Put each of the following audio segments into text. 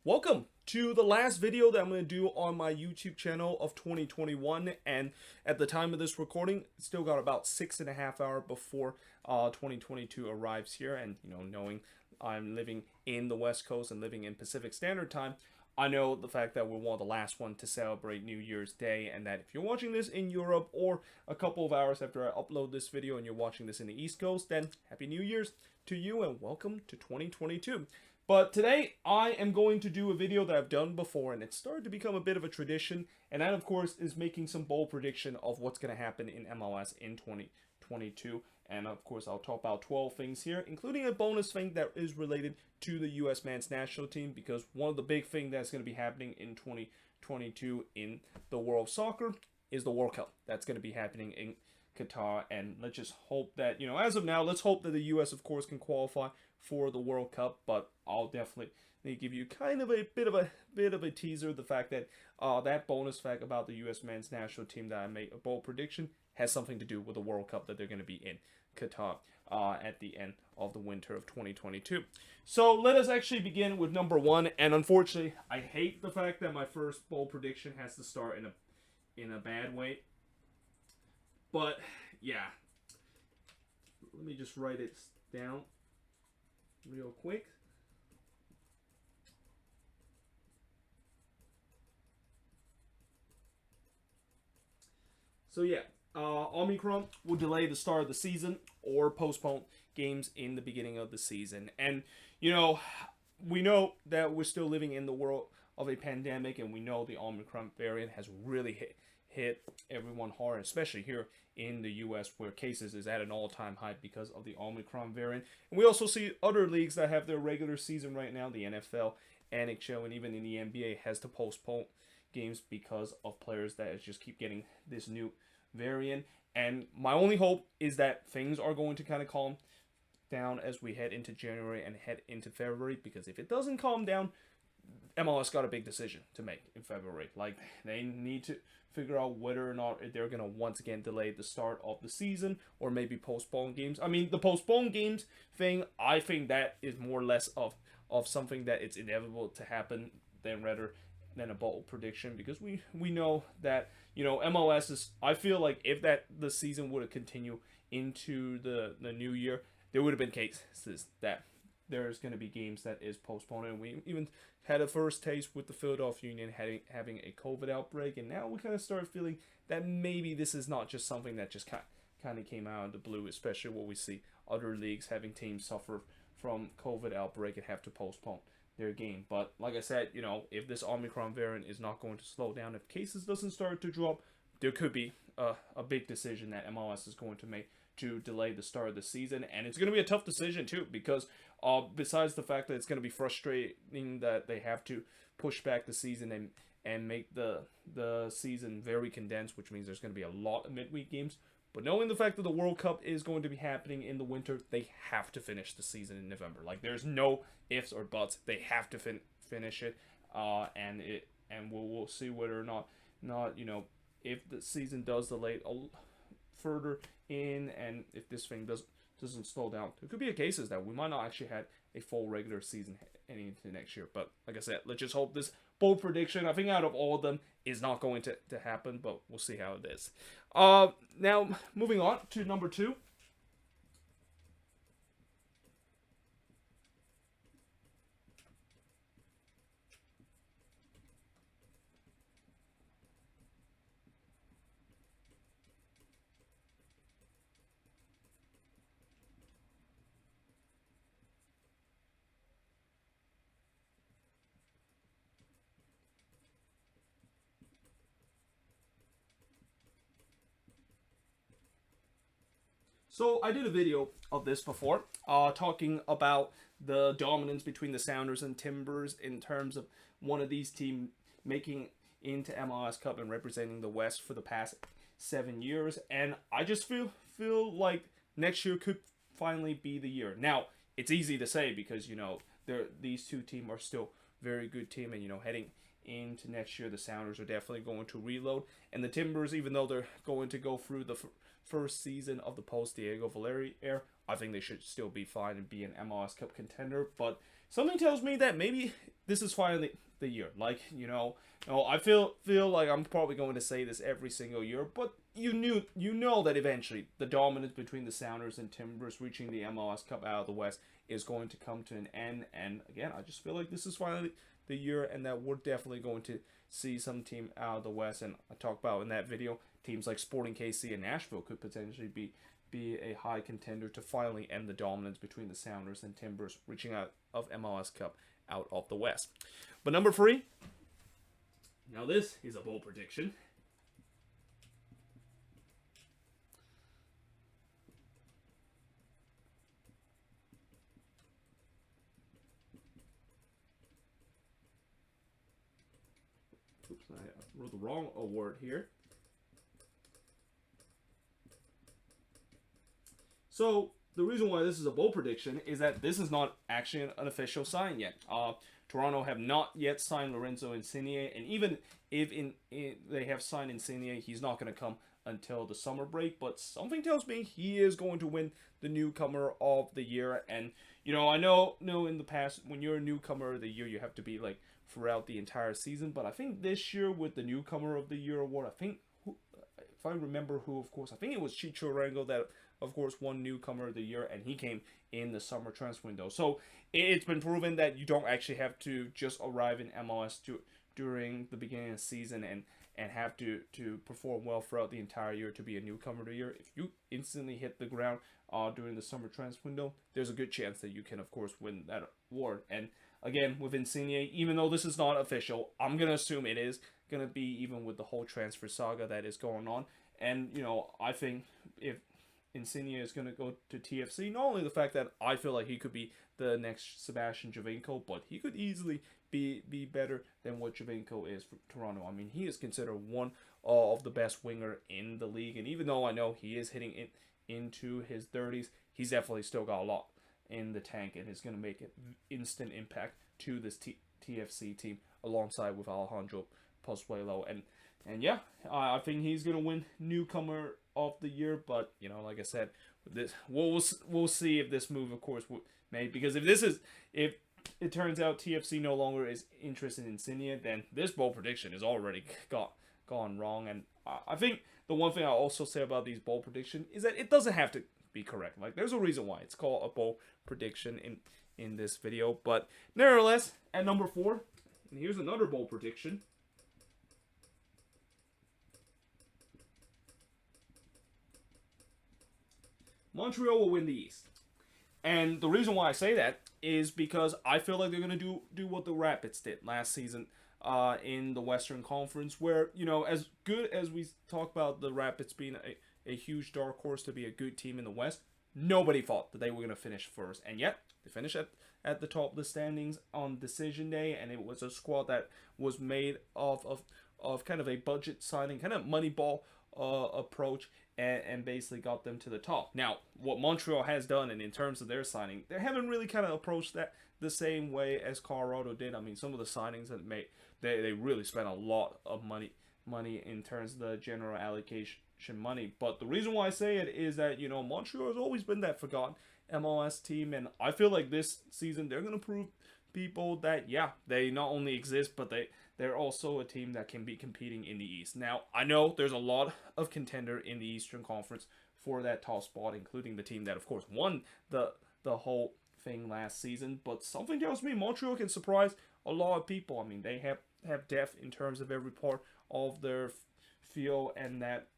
Welcome to the last video that I'm going to do on my YouTube channel of 2021, and at the time of this recording, still got about 6.5 hours before 2022 arrives here. And knowing I'm living in the West Coast and living in Pacific Standard Time, I know the fact that we're one of the last one to celebrate New Year's Day, and that if you're watching this in Europe or a couple of hours after I upload this video and you're watching this in the East Coast, then Happy New Year's to you and welcome to 2022. But today, I am going to do a video that I've done before, and it's started to become a bit of a tradition, and that, of course, is making some bold prediction of what's going to happen in MLS in 2022. And, of course, I'll talk about 12 things here, including a bonus thing that is related to the U.S. men's national team, because one of the big things that's going to be happening in 2022 in the world of soccer is the World Cup. That's going to be happening in Qatar, and let's just hope that, as of now, let's hope that the U.S., of course, can qualify for the World Cup, but I'll definitely give you kind of a bit of a teaser. The fact that that bonus fact about the U.S. men's national team that I made a bold prediction has something to do with the World Cup that they're going to be in Qatar at the end of the winter of 2022. So let us actually begin with number one. And unfortunately, I hate the fact that my first bold prediction has to start in a bad way. But yeah, let me just write it down real quick. So yeah, Omicron will delay the start of the season or postpone games in the beginning of the season. And we know that we're still living in the world of a pandemic, and we know the Omicron variant has really hit everyone hard, especially here in the U.S., where cases is at an all-time high because of the Omicron variant. And we also see other leagues that have their regular season right now, the NFL, NHL, and even in the NBA has to postpone games because of players that just keep getting this new variant. And my only hope is that things are going to kind of calm down as we head into January and head into February, because if it doesn't calm down, MLS got a big decision to make in February. Like, they need to figure out whether or not they're going to once again delay the start of the season or maybe postpone games. I mean, the postpone games thing, I think that is more or less of something that it's inevitable to happen than a bold prediction, because we know that MLS is, I feel like if the season would have continued into the new year, there would have been cases that there's going to be games that is postponed. And we even had a first taste with the Philadelphia Union having a COVID outbreak, and now we kind of start feeling that maybe this is not just something that just kind of came out of the blue, especially when we see other leagues having teams suffer from COVID outbreak and have to postpone their game. But like I said, if this Omicron variant is not going to slow down, if cases doesn't start to drop, there could be a big decision that MLS is going to make to delay the start of the season. And it's going to be a tough decision too, because besides the fact that it's going to be frustrating that they have to push back the season and make the season very condensed, which means there's going to be a lot of midweek games. But knowing the fact that the World Cup is going to be happening in the winter, they have to finish the season in November. Like, there's no ifs or buts. They have to finish it, and we'll see whether or not if the season does delay further in, and if this thing doesn't slow down, there could be cases that we might not actually have a full regular season heading into next year. But like I said, let's just hope this bold prediction, I think out of all of them, is not going to happen, but we'll see how it is. Now, moving on to number two. So I did a video of this before, talking about the dominance between the Sounders and Timbers in terms of one of these teams making into MLS Cup and representing the West for the past 7 years. And I just feel like next year could finally be the year. Now, it's easy to say because, these two teams are still very good team, and, heading into next year, the Sounders are definitely going to reload. And the Timbers, even though they're going to go through the first season of the post-Diego Valeri era, I think they should still be fine and be an MLS Cup contender. But something tells me that maybe this is finally the year. Like, I feel like I'm probably going to say this every single year, but you know that eventually the dominance between the Sounders and Timbers reaching the MLS Cup out of the West is going to come to an end. And again, I just feel like this is finally the year, and that we're definitely going to see some team out of the West. And I talked about in that video, teams like Sporting KC and Nashville could potentially be a high contender to finally end the dominance between the Sounders and Timbers reaching out of MLS Cup out of the West. But number 3, now this is a bold prediction. Oops, I wrote the wrong word here. So the reason why this is a bold prediction is that this is not actually an official sign yet. Toronto have not yet signed Lorenzo Insigne, and even if they have signed Insigne, he's not going to come until the summer break. But something tells me he is going to win the newcomer of the year. And I know in the past, when you're a newcomer of the year, you have to be like throughout the entire season. But I think this year with the newcomer of the year award, I think if I remember who, of course, I think it was Chicho Rango that, of course, won newcomer of the year, and he came in the summer transfer window. So it's been proven that you don't actually have to just arrive in MLS during the beginning of the season and have to perform well throughout the entire year to be a newcomer of the year. If you instantly hit the ground during the summer transfer window, there's a good chance that you can, of course, win that award. And again, with Insigne, even though this is not official, I'm going to assume it is going to be, even with the whole transfer saga that is going on. And, I think if Insigne is going to go to TFC, not only the fact that I feel like he could be the next Sebastian Giovinco, but he could easily be better than what Giovinco is for Toronto. I mean, he is considered one of the best winger in the league, and even though I know he is hitting it into his 30s, he's definitely still got a lot in the tank, and is going to make an instant impact to this TFC team alongside with Alejandro Pozuelo. And yeah, I think he's going to win newcomer of the year, but like I said, this we'll see if this move, of course, made, because if it turns out TFC no longer is interested in Insigne, then this bold prediction is already gone wrong. And I think the one thing I also say about these bold prediction is that it doesn't have to be correct. Like, there's a reason why it's called a bold prediction in this video. But nevertheless, at number 4, and here's another bold prediction. Montreal will win the East. And the reason why I say that is because I feel like they're going to do what the Rapids did last season in the Western Conference, where, as good as we talk about the Rapids being a huge dark horse to be a good team in the West, nobody thought that they were going to finish first. And yet, they finished at the top of the standings on decision day, and it was a squad that was made of kind of a budget signing, kind of Moneyball approach, and basically got them to the top. Now, what Montreal has done, and in terms of their signing, they haven't really kind of approached that the same way as Colorado did. I mean, some of the signings that they really spent a lot of money in terms of the general allocation money. But the reason why I say it is that, Montreal has always been that forgotten MLS team, and I feel like this season they're going to prove people that, yeah, they not only exist, but they're also a team that can be competing in the East. Now, I know there's a lot of contender in the Eastern Conference for that top spot, including the team that, of course, won the whole thing last season. But something tells me Montreal can surprise a lot of people. I mean, they have depth in terms of every part of their field, and that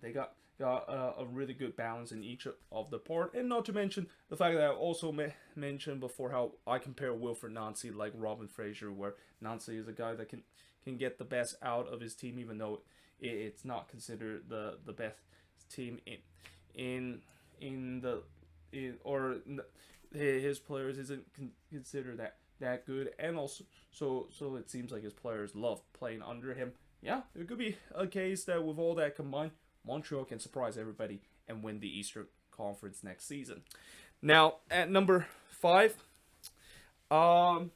they got a really good balance in each of the part. And not to mention the fact that I also mentioned before how I compare Wilfred Nancy like Robin Fraser, where Nancy is a guy that can get the best out of his team, even though it's not considered the best team his players isn't considered that good. And also so it seems like his players love playing under him. Yeah, there could be a case that with all that combined, Montreal can surprise everybody and win the Eastern Conference next season. Now, at number 5, it's going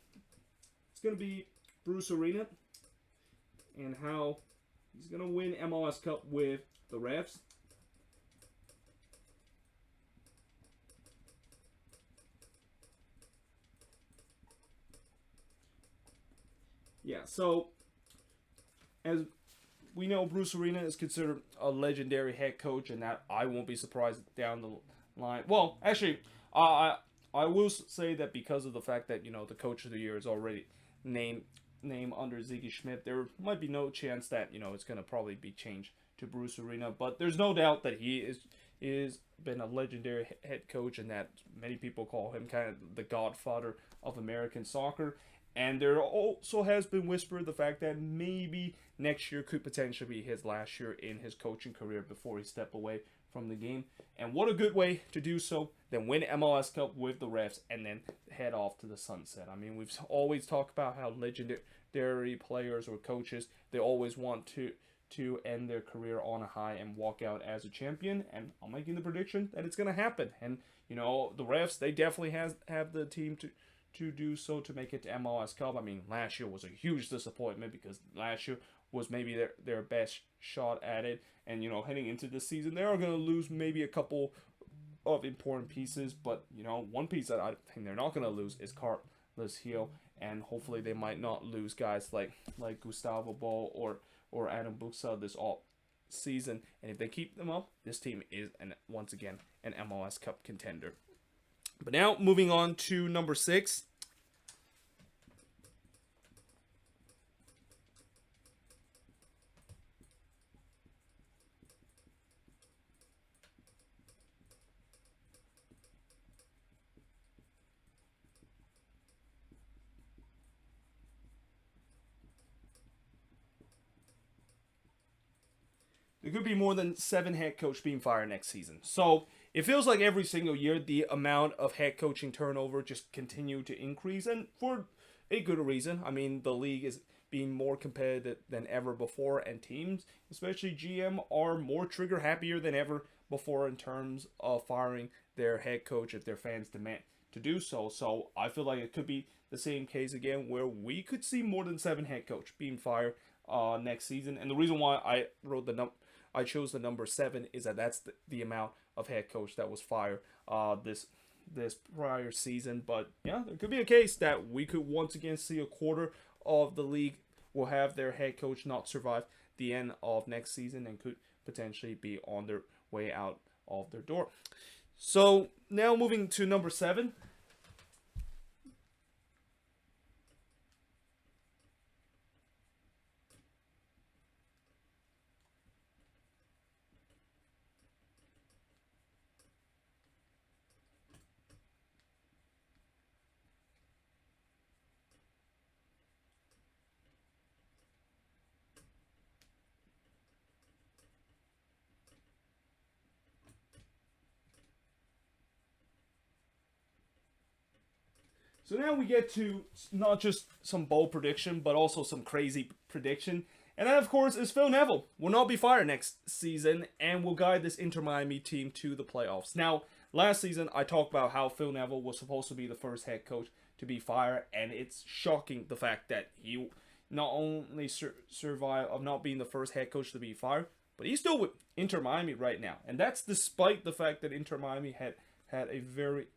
to be Bruce Arena and how he's going to win MLS Cup with the Revs. Yeah. So as we know, Bruce Arena is considered a legendary head coach, and that I won't be surprised down the line. Well, actually, I I will say that because of the fact that the coach of the year is already named under Ziggy Schmidt, there might be no chance that it's going to probably be changed to Bruce Arena. But there's no doubt that he is been a legendary head coach, and that many people call him kind of the godfather of American soccer. And there also has been whispered the fact that maybe next year could potentially be his last year in his coaching career before he step away from the game. And what a good way to do so than win MLS Cup with the refs and then head off to the sunset. I mean, we've always talked about how legendary players or coaches, they always want to end their career on a high and walk out as a champion. And I'm making the prediction that it's going to happen. And the refs, they definitely have the team to do so to make it to MLS Cup. I mean, last year was a huge disappointment because last year was maybe their best shot at it. And, heading into this season, they are going to lose maybe a couple of important pieces. But, one piece that I think they're not going to lose is Carlos Hill. And hopefully they might not lose guys like Gustavo Ball or Adam Buxa this all season. And if they keep them up, this team is, once again, an MLS Cup contender. But now, moving on to number 6. There could be more than 7 head coach being fired next season. So it feels like every single year the amount of head coaching turnover just continue to increase, and for a good reason. I mean, the league is being more competitive than ever before, and teams, especially GM, are more trigger happier than ever before in terms of firing their head coach if their fans demand to do so. So I feel like it could be the same case again where we could see more than 7 head coach being fired next season. And the reason why I chose the number 7 is that that's the amount of head coach that was fired this prior season. But yeah, there could be a case that we could once again see a quarter of the league will have their head coach not survive the end of next season and could potentially be on their way out of their door. So now moving to number 7. So now we get to not just some bold prediction, but also some crazy prediction. And that, of course, is Phil Neville will not be fired next season and will guide this Inter Miami team to the playoffs. Now, last season, I talked about how Phil Neville was supposed to be the first head coach to be fired, and it's shocking the fact that he not only survived of not being the first head coach to be fired, but he's still with Inter Miami right now. And that's despite the fact that Inter Miami had a very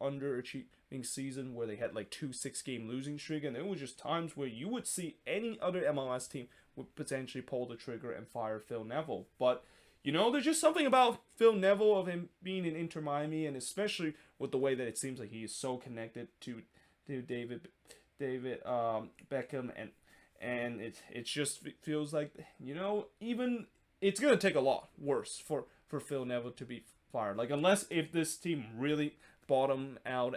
underachieving season where they had like 2 6-game losing streak, and there was just times where you would see any other MLS team would potentially pull the trigger and fire Phil Neville. But there's just something about Phil Neville of him being in Inter Miami, and especially with the way that it seems like he is so connected to David Beckham, and it just feels like even it's gonna take a lot worse for Phil Neville to be fired. Like, unless if this team really bottom out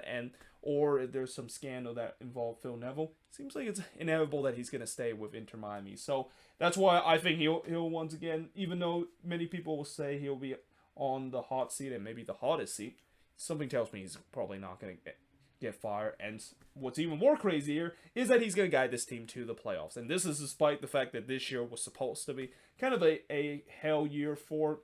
or if there's some scandal that involved Phil Neville, it seems like it's inevitable that he's going to stay with Inter Miami. So that's why I think he'll once again, even though many people will say he'll be on the hot seat and maybe the hottest seat, something tells me he's probably not going to get fired. And what's even more crazier is that he's going to guide this team to the playoffs. And this is despite the fact that this year was supposed to be kind of a hell year for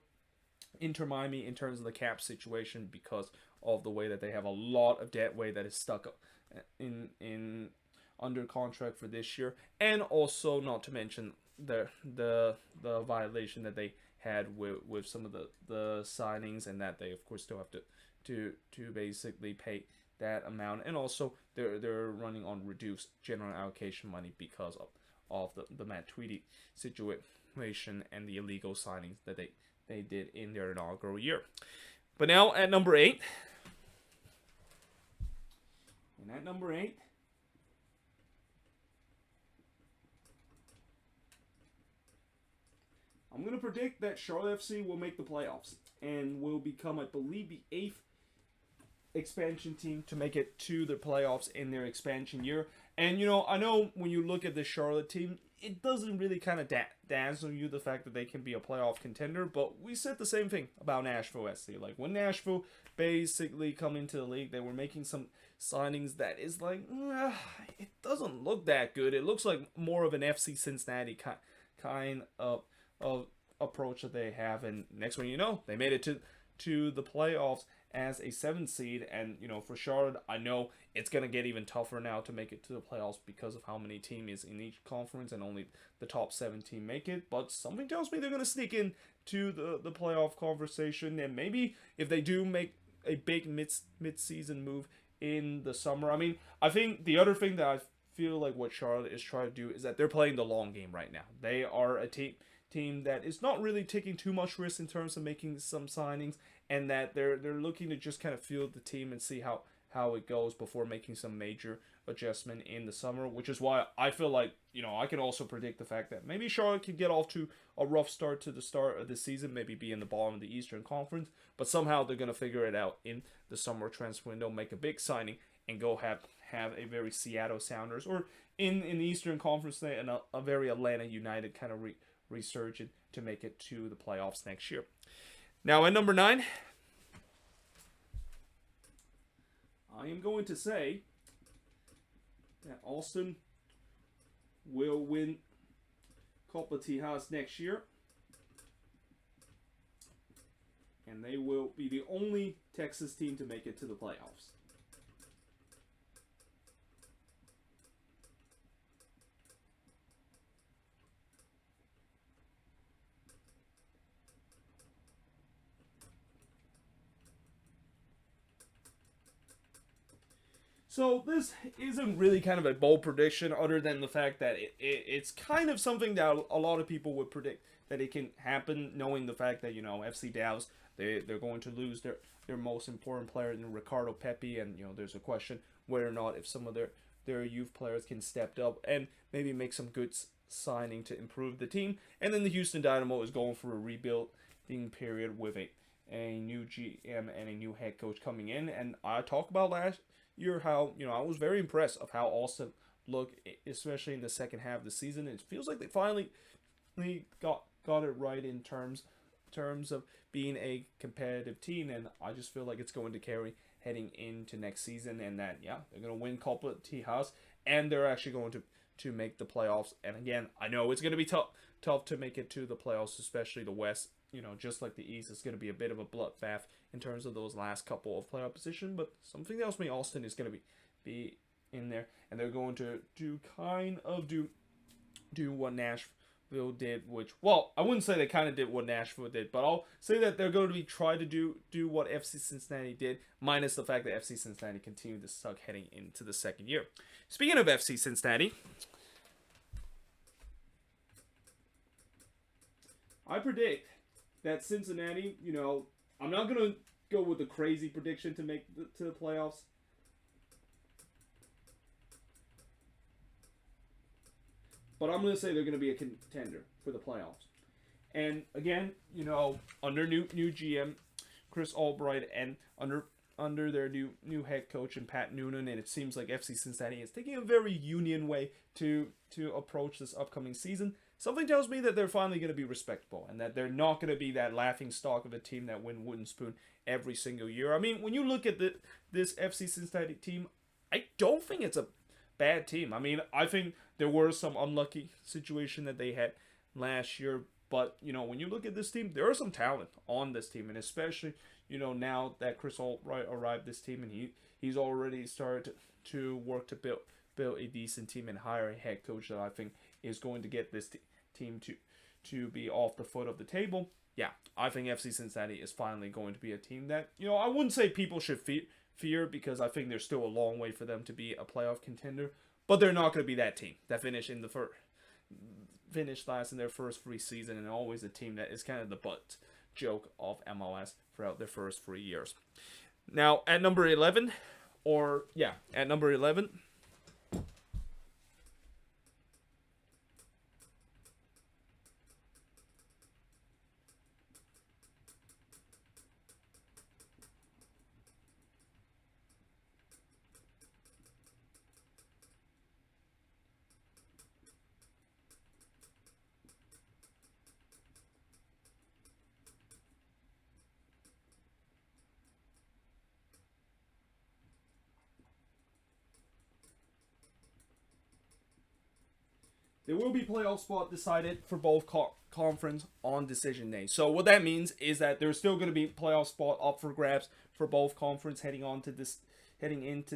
Inter Miami in terms of the cap situation because of the way that they have a lot of debt way that is stuck in under contract for this year, and also not to mention the violation that they had with some of the signings, and that they of course still have to basically that amount, and also they're running on reduced general allocation money because of the Matt Tweedy situation and the illegal signings that they did in their inaugural year. But now at number 8, and at number 8, I'm going to predict that Charlotte FC will make the playoffs and will become, I believe, the 8th expansion team to make it to the playoffs in their expansion year. And, I know when you look at the Charlotte team, it doesn't really kind of dazzle you, the fact that they can be a playoff contender, but we said the same thing about Nashville SC. Like, when Nashville basically come into the league, they were making some signings that is like, it doesn't look that good. It looks like more of an FC Cincinnati kind of approach that they have, and next one they made it to the playoffs as a 7th seed. And for Charlotte, I know it's gonna get even tougher now to make it to the playoffs because of how many teams in each conference, and only the top 7 team make it. But something tells me they're gonna sneak in to the playoff conversation, and maybe if they do make a big mid-season move in the summer. I mean, I think the other thing that I feel like what Charlotte is trying to do is that they're playing the long game right now. They are a team that is not really taking too much risk in terms of making some signings, and that they're looking to just kind of field the team and see how it goes before making some major adjustment in the summer, which is why I feel like, I can also predict the fact that maybe Charlotte could get off to a rough start to the start of the season, maybe be in the bottom of the Eastern Conference, but somehow they're going to figure it out in the summer transfer window, make a big signing, and go have a very Seattle Sounders, or in the Eastern Conference, and a very Atlanta United kind of resurgent to make it to the playoffs next year. Now at number 9, I am going to say that Austin will win Copa Tejas next year, and they will be the only Texas team to make it to the playoffs. So this isn't really kind of a bold prediction, other than the fact that it's kind of something that a lot of people would predict that it can happen, knowing the fact that FC Dallas, they're going to lose their most important player in Ricardo Pepi, and there's a question whether or not if some of their youth players can step up and maybe make some good signing to improve the team. And then the Houston Dynamo is going for a rebuilding period with a new GM and a new head coach coming in. And I talked about last year how I was very impressed of how Austin looked, especially in the second half of the season. It feels like they finally got it right in terms of being a competitive team, and I just feel like it's going to carry heading into next season, and that they're going to win Copa Tejas, and they're actually going to make the playoffs. And again, I know it's going to be tough to make it to the playoffs, especially the West. Just like the East, it's going to be a bit of a bloodbath in terms of those last couple of playoff position. But something tells me Austin is going to be in there, and they're going to do what Nashville did, which, well, I wouldn't say they kind of did what Nashville did, but I'll say that they're going to try to do what FC Cincinnati did, minus the fact that FC Cincinnati continued to suck heading into the second year. Speaking of FC Cincinnati, I predict that Cincinnati, I'm not going to go with a crazy prediction to make to the playoffs. But I'm going to say they're going to be a contender for the playoffs. And again, under new GM Chris Albright, and under their new head coach and Pat Noonan, and it seems like FC Cincinnati is taking a very union way to approach this upcoming season. Something tells me that they're finally going to be respectable, and that they're not going to be that laughing stock of a team that win wooden spoon every single year. I mean, when you look at this FC Cincinnati team, I don't think it's a bad team. I mean, I think there were some unlucky situation that they had last year, but when you look at this team, there are some talent on this team, and especially now that Chris Albright arrived this team, and he's already started to work to build a decent team and hire a head coach that I think is going to get this team to be off the foot of the table. Yeah, I think FC Cincinnati is finally going to be a team that I wouldn't say people should fear because I think there's still a long way for them to be a playoff contender. But they're not going to be that team that finished last in their first three seasons, and always a team that is kind of the butt joke of MLS throughout their first 3 years. Now at number 11, at number 11. There will be playoff spot decided for both conference on decision day. So what that means is that there's still going to be playoff spot up for grabs for both conference heading into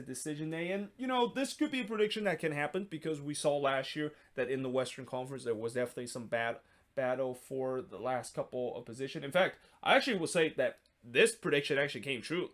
decision day. And this could be a prediction that can happen because we saw last year that in the Western Conference there was definitely some battle for the last couple of position. In fact, I actually will say that this prediction actually came true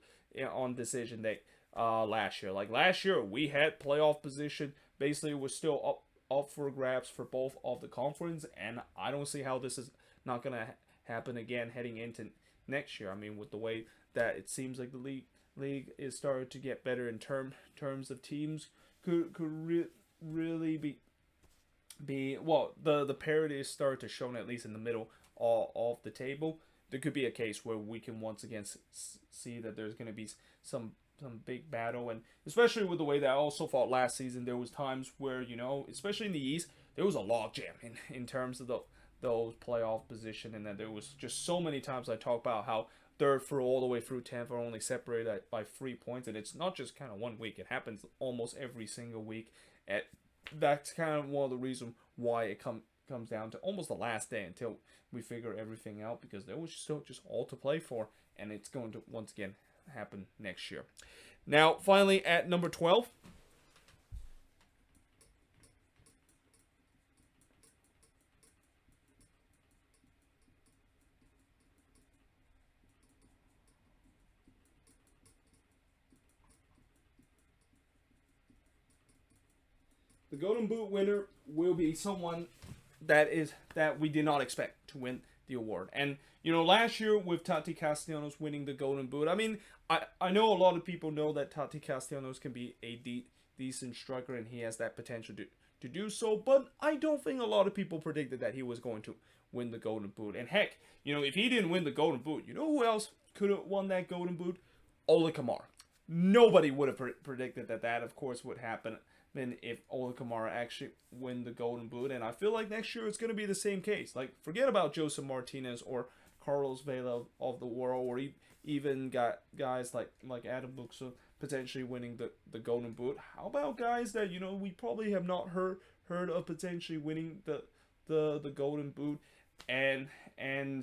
on decision day last year. Like last year, we had playoff position basically was still up for grabs for both of the conference, and I don't see how this is not going to happen again heading into next year. I mean, with the way that it seems like the league is starting to get better in terms of teams, could really be well, the parity is starting to show at least in the middle of the table. There could be a case where we can once again see that there's going to be some big battle, and especially with the way that I also thought last season, there was times where especially in the East, there was a logjam in terms of those playoff position, and then there was just so many times I talk about how third through all the way through 10th are only separated by 3 points, and it's not just kind of 1 week; it happens almost every single week. And that's kind of one of the reasons why it comes down to almost the last day until we figure everything out, because there was still just all to play for, and it's going to once again happen next year. Now, finally, at number 12. The Golden Boot winner will be someone that we did not expect to win the award. And last year with Tati Castellanos winning the Golden Boot, I mean, I know a lot of people know that Tati Castellanos can be a decent striker and he has that potential to do so, but I don't think a lot of people predicted that he was going to win the Golden Boot. And heck, if he didn't win the Golden Boot, who else could have won that Golden Boot? Ola Kamara. Nobody would have predicted that of course would happen than if Ola Kamara actually win the Golden Boot. And I feel like next year it's going to be the same case. Like, forget about Joseph Martinez or Carlos Vela of the world, or even got guys like Adam Buxo potentially winning the Golden Boot. How about guys that we probably have not heard of potentially winning the Golden Boot, and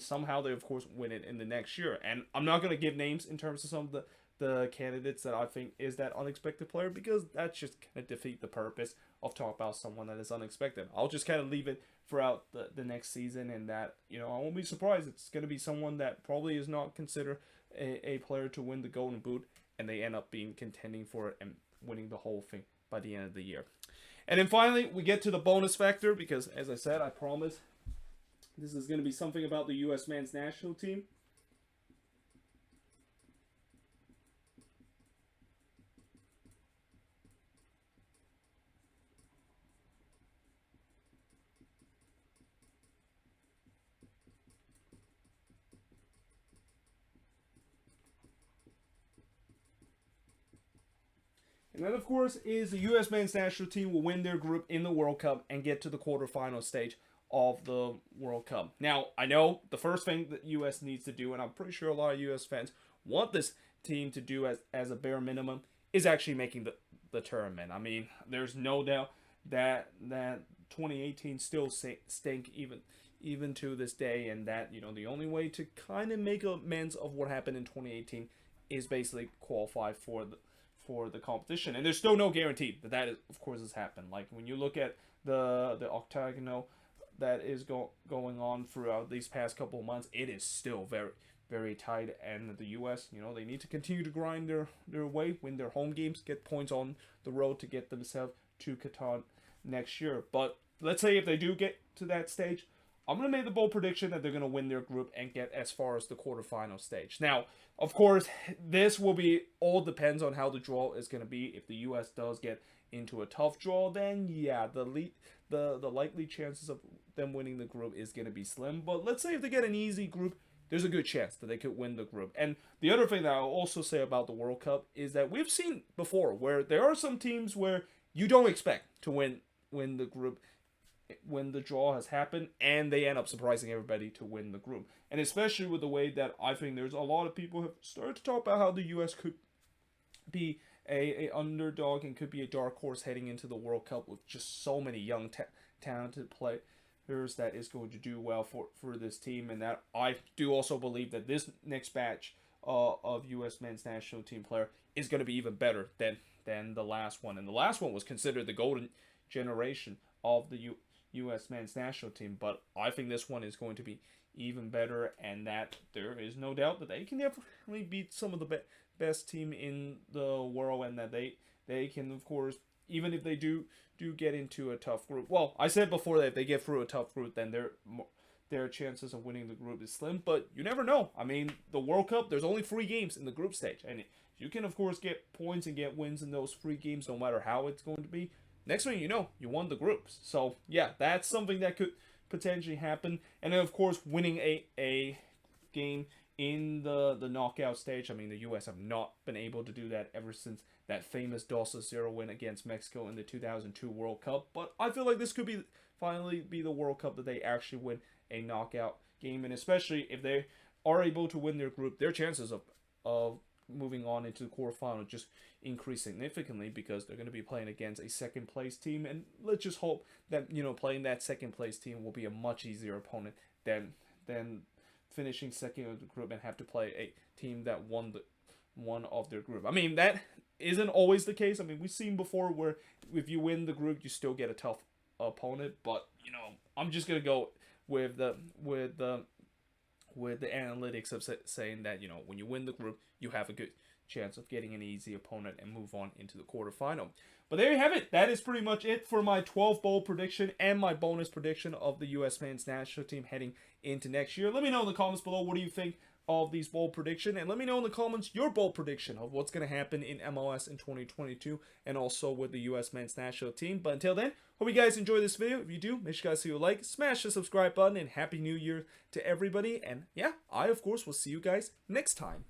somehow they of course win it in the next year. And I'm not going to give names in terms of some of the candidates that I think is that unexpected player, because that's just kind of defeat the purpose of talking about someone that is unexpected. I'll just kind of leave it throughout the next season, and that I won't be surprised it's going to be someone that probably is not considered a player to win the Golden Boot, and they end up being contending for it and winning the whole thing by the end of the year. And then finally, we get to the bonus factor, because as I said, I promise this is going to be something about the U.S. men's national team. And that, of course, is the U.S. men's national team will win their group in the World Cup and get to the quarterfinal stage of the World Cup. Now, I know the first thing that U.S. needs to do, and I'm pretty sure a lot of U.S. fans want this team to do as a bare minimum, is actually making the tournament. I mean, there's no doubt that 2018 still stink even to this day, and that the only way to kind of make amends of what happened in 2018 is basically qualify for the competition. And there's still no guarantee that is, of course, has happened. Like, when you look at the octagonal that is going on throughout these past couple of months, it is still very, very tight. And the U.S., they need to continue to grind their way, win their home games, get points on the road to get themselves to Qatar next year. But let's say if they do get to that stage, I'm going to make the bold prediction that they're going to win their group and get as far as the quarterfinal stage. Now, of course, this will be all depends on how the draw is going to be. If the U.S. does get into a tough draw, then yeah, the likely chances of them winning the group is going to be slim. But let's say if they get an easy group, there's a good chance that they could win the group. And the other thing that I'll also say about the World Cup is that we've seen before where there are some teams where you don't expect to win the group when the draw has happened, and they end up surprising everybody to win the group. And especially with the way that I think there's a lot of people have started to talk about how the U.S. could be a underdog and could be a dark horse heading into the World Cup with just so many young talented players that is going to do well for this team. And that I do also believe that this next batch of U.S. men's national team player is going to be even better than the last one. And the last one was considered the golden generation of the U.S. men's national team, but I think this one is going to be even better, and that there is no doubt that they can definitely beat some of the best team in the world, and that they can, of course, even if they do get into a tough group. Well, I said before that if they get through a tough group, then their chances of winning the group is slim, but you never know. I mean, the World Cup, there's only 3 games in the group stage, and you can, of course, get points and get wins in those 3 games no matter how it's going to be. Next thing you know, you won the groups. So, yeah, that's something that could potentially happen. And then, of course, winning a game in the knockout stage. I mean, the U.S. have not been able to do that ever since that famous 2-0 win against Mexico in the 2002 World Cup. But I feel like this could finally be the World Cup that they actually win a knockout game. And especially if they are able to win their group, their chances of moving on into the quarterfinal just increase significantly, because they're going to be playing against a second place team, and let's just hope that playing that second place team will be a much easier opponent than finishing second of the group and have to play a team that won one of their group. I mean, that isn't always the case. I mean, we've seen before where if you win the group, you still get a tough opponent, but I'm just going to go with the analytics of saying that, when you win the group, you have a good chance of getting an easy opponent and move on into the quarterfinal. But there you have it. That is pretty much it for my 12 bold prediction and my bonus prediction of the U.S. men's national team heading into next year. Let me know in the comments below, what do you think of these bold prediction, and let me know in the comments your bold prediction of what's going to happen in MLS in 2022 and also with the U.S. men's national team. But until then, hope you guys enjoy this video. If you do, make sure you guys leave a like, smash the subscribe button, and Happy New Year to everybody. And yeah, I of course will see you guys next time.